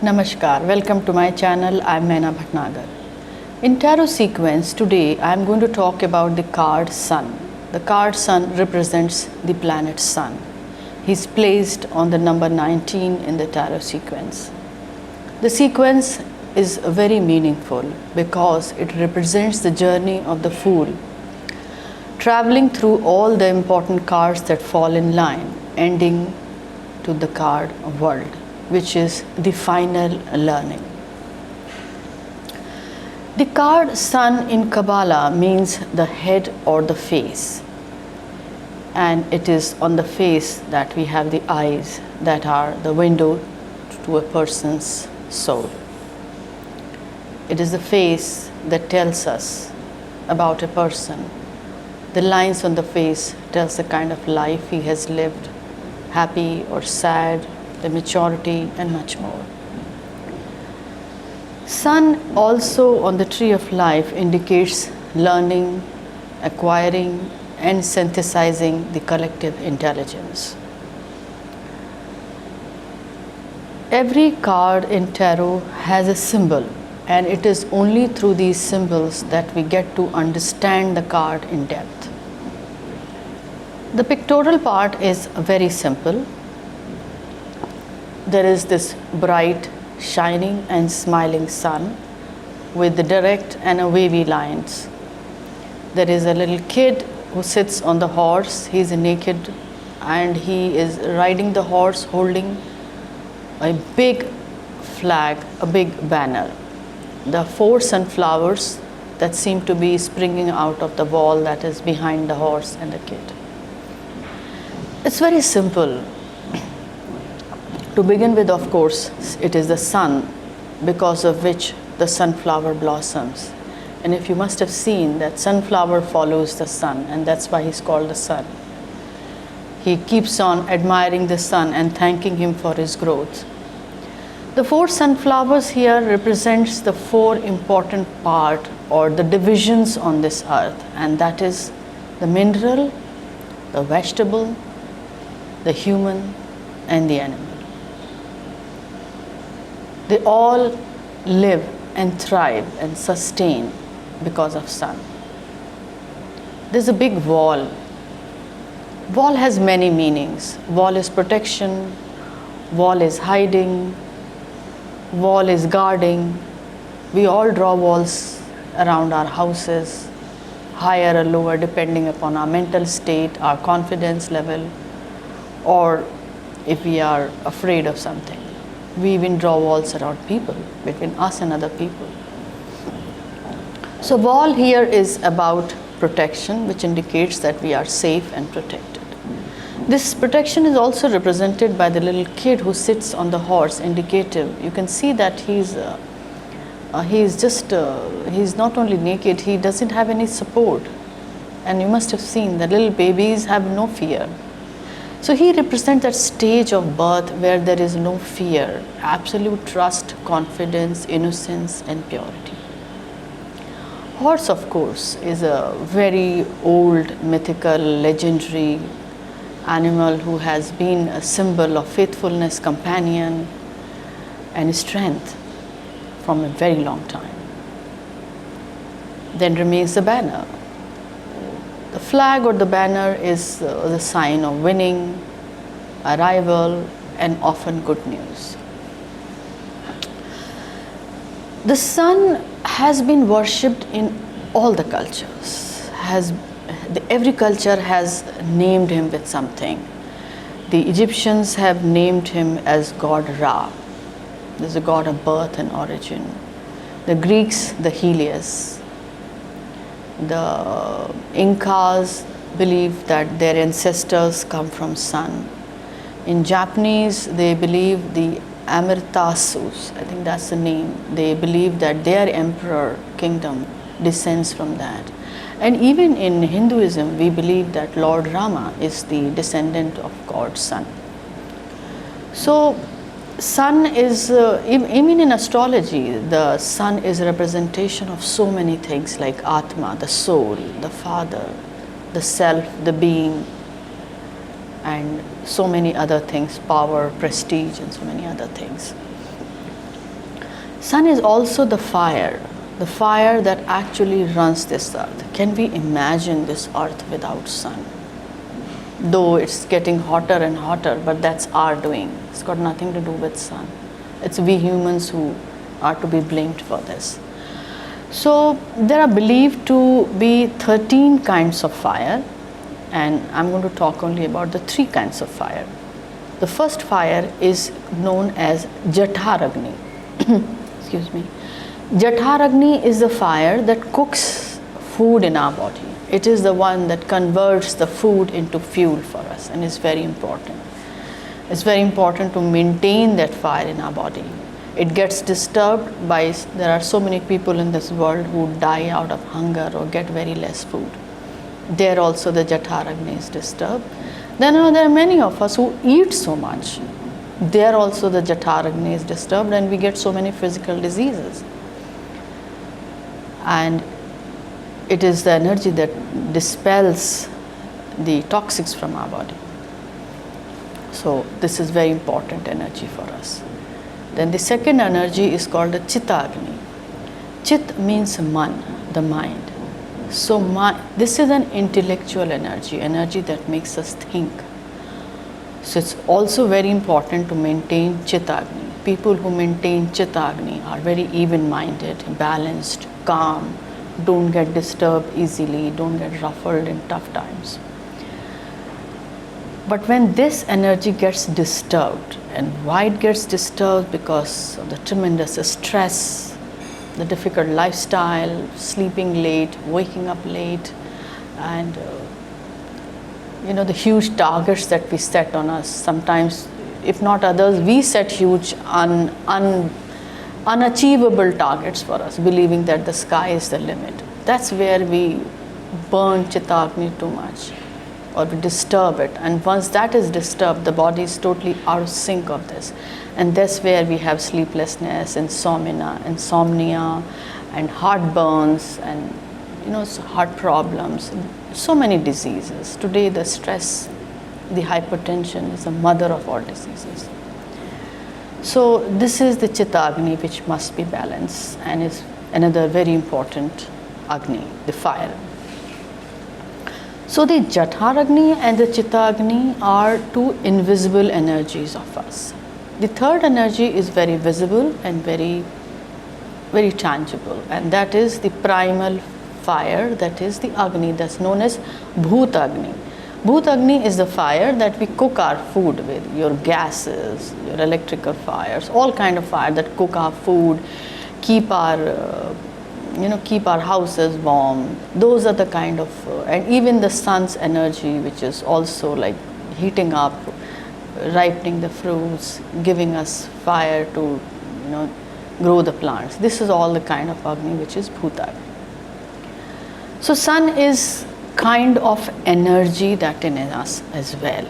Namaskar, welcome to my channel. I am Naina Bhatnagar. In tarot sequence today I am going to talk about the card Sun. The card Sun represents the planet Sun. He is placed on the number 19 in the tarot sequence. The sequence is very meaningful because it represents the journey of the Fool, traveling through all the important cards that fall in line, ending to the card World, which is the final learning. The card Sun in Kabbalah means the head or the face, and it is on the face that we have the eyes that are the window to a person's soul. It is the face that tells us about a person. The lines on the face tells the kind of life he has lived, happy or sad, the maturity, and much more. Sun also on the tree of life indicates learning, acquiring, and synthesizing the collective intelligence. Every card in tarot has a symbol, and it is only through these symbols that we get to understand the card in depth. The pictorial part is very simple. There is this bright, shining and smiling sun with the direct and a wavy lines. There is a little kid who sits on the horse. He is naked and he is riding the horse holding a big flag, a big banner. The 4 sunflowers that seem to be springing out of the wall that is behind the horse and the kid. It's very simple. To begin with, of course, it is the sun because of which the sunflower blossoms. And if you must have seen that sunflower follows the sun, and that's why he's called the sun. He keeps on admiring the sun and thanking him for his growth. The 4 sunflowers here represents the 4 important part or the divisions on this earth, and that is the mineral, the vegetable, the human, and the animal. They all live and thrive and sustain because of sun. There's a big wall. Wall has many meanings. Wall is protection, wall is hiding, wall is guarding. We all draw walls around our houses, higher or lower depending upon our mental state, our confidence level, or if we are afraid of something. We even draw walls around people, between us and other people. So wall here is about protection, which indicates that we are safe and protected. This protection is also represented by the little kid who sits on the horse, indicative. You can see that he's not only naked, he doesn't have any support. And you must have seen that little babies have no fear. So he represents that stage of birth where there is no fear, absolute trust, confidence, innocence, and purity. Horse, of course, is a very old, mythical, legendary animal who has been a symbol of faithfulness, companion, and strength from a very long time. Then remains the banner. The flag or the banner is the sign of winning, arrival, and often good news. The sun has been worshipped in all the cultures. Every culture has named him with something. The Egyptians have named him as God Ra. This is a god of birth and origin. The Greeks, the helios. The Incas believe that their ancestors come from sun. In Japanese, they believe the Amaterasus, I think that's the name. They believe that their emperor kingdom descends from that. And even in Hinduism, we believe that Lord Rama is the descendant of God Sun. So sun is, even in astrology, the sun is a representation of so many things like Atma, the soul, the father, the self, the being, and so many other things, power, prestige, and so many other things. Sun is also the fire that actually runs this earth. Can we imagine this earth without sun? Though it's getting hotter and hotter, but that's our doing. It's got nothing to do with sun. It's we humans who are to be blamed for this. So there are believed to be 13 kinds of fire, and I'm going to talk only about the 3 kinds of fire. The first fire is known as Jatharagni. Excuse me. Jatharagni is the fire that cooks food in our body. It is the one that converts the food into fuel for us, and is very important. It's very important to maintain that fire in our body. It gets disturbed by, there are so many people in this world who die out of hunger or get very less food. There also the Jatharagni is disturbed. Then there are many of us who eat so much. There also the Jatharagni is disturbed, and we get so many physical diseases. And it is the energy that dispels the toxics from our body. So this is very important energy for us. Then the second energy is called the Chittagni. Chit means man, the mind. So this is an intellectual energy that makes us think. So it's also very important to maintain Chittagni. People who maintain Chittagni are very even-minded, balanced, calm, don't get disturbed easily, don't get ruffled in tough times. But when this energy gets disturbed, and why it gets disturbed? Because of the tremendous stress, the difficult lifestyle, sleeping late, waking up late, and the huge targets that we set on us. Sometimes, if not others, we set huge unachievable targets for us, believing that the sky is the limit. That's where we burn Chittagni too much, or we disturb it. And once that is disturbed, the body is totally out of sync of this. And that's where we have sleeplessness, insomnia, and heartburns, and heart problems, so many diseases. Today the stress, the hypertension is the mother of all diseases. So this is the Chittagni which must be balanced, and is another very important Agni, the fire. So the Jatharagni and the Chittagni are 2 invisible energies of us. The third energy is very visible and very, very tangible, and that is the primal fire, that is the Agni, that's known as Bhutagni. Bhutagni is the fire that we cook our food with, your gases, your electrical fires, all kind of fire that cook our food, keep our houses warm. Those are the kind of, and even the sun's energy, which is also like heating up, ripening the fruits, giving us fire to, grow the plants. This is all the kind of Agni which is Bhutagni. So sun is kind of energy that in us as well.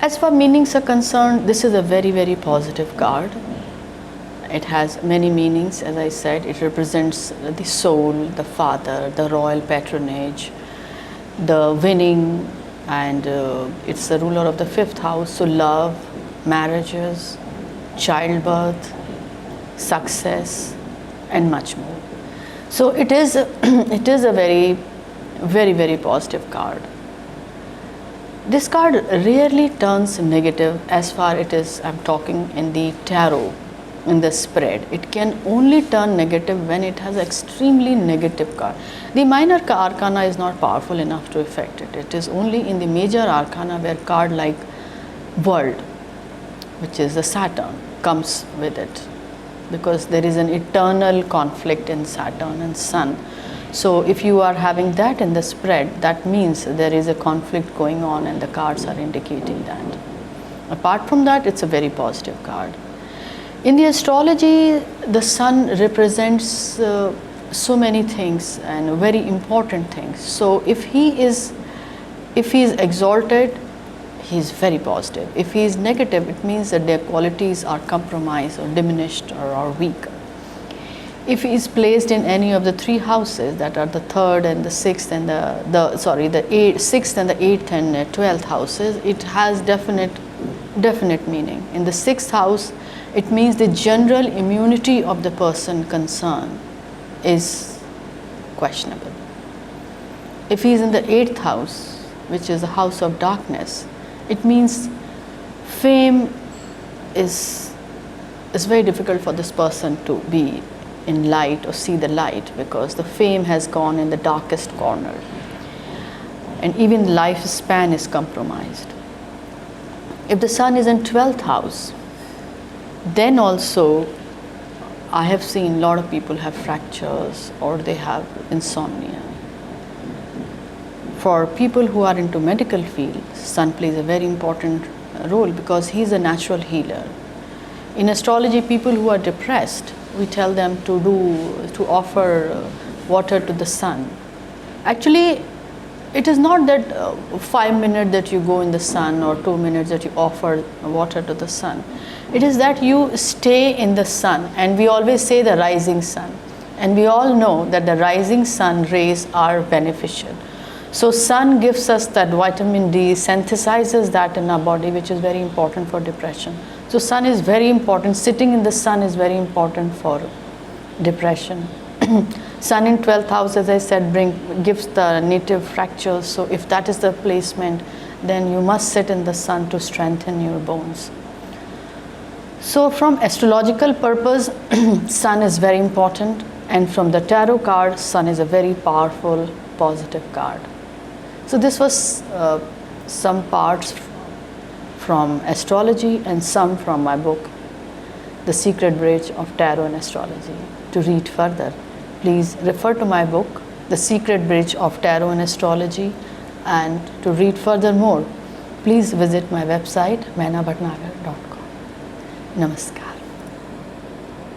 As far meanings are concerned, this is a very, very positive card. It has many meanings. As I said, it represents the soul, the father, the royal patronage, the winning, and it's the ruler of the 5th house, so love, marriages, childbirth, success, and much more. So it is a very, very, very positive card. This card rarely turns negative as far it is, I'm talking in the tarot, in the spread. It can only turn negative when it has extremely negative card. The minor arcana is not powerful enough to affect it. It is only in the major arcana where card like world, which is the Saturn, comes with it, because there is an eternal conflict in Saturn and Sun. So if you are having that in the spread, that means there is a conflict going on, and the cards are indicating that. Apart from that, it's a very positive card. In the astrology, the sun represents so many things and very important things. So if he is exalted, he is very positive. If he is negative, it means that their qualities are compromised or diminished or are weak. If he is placed in any of the 3 houses, that are the 3rd and the 6th and the 6th and the 8th and 12th houses, it has definite definite meaning. In the 6th house, it means the general immunity of the person concerned is questionable. If he is in the 8th house, which is the house of darkness, it means fame is very difficult for this person to be in light or see the light, because the fame has gone in the darkest corner, and even lifespan is compromised. If the sun is in 12th house, then also I have seen a lot of people have fractures or they have insomnia. For people who are into medical field, sun plays a very important role because he is a natural healer. In astrology, people who are depressed, we tell them to offer water to the sun. Actually, it is not that 5 minutes that you go in the sun or 2 minutes that you offer water to the sun. It is that you stay in the sun, and we always say the rising sun. And we all know that the rising sun rays are beneficial. So sun gives us that vitamin D, synthesizes that in our body, which is very important for depression. So sun is very important. Sitting in the sun is very important for depression. Sun in 12th house, as I said, gives the native fractures. So if that is the placement, then you must sit in the sun to strengthen your bones. So from astrological purpose, sun is very important. And from the tarot card, sun is a very powerful, positive card. So this was some parts from astrology and some from my book, The Secret Bridge of Tarot and Astrology. To read further, please refer to my book, The Secret Bridge of Tarot and Astrology. And to read further more, please visit my website, mainabhatnagar.com. Namaskar.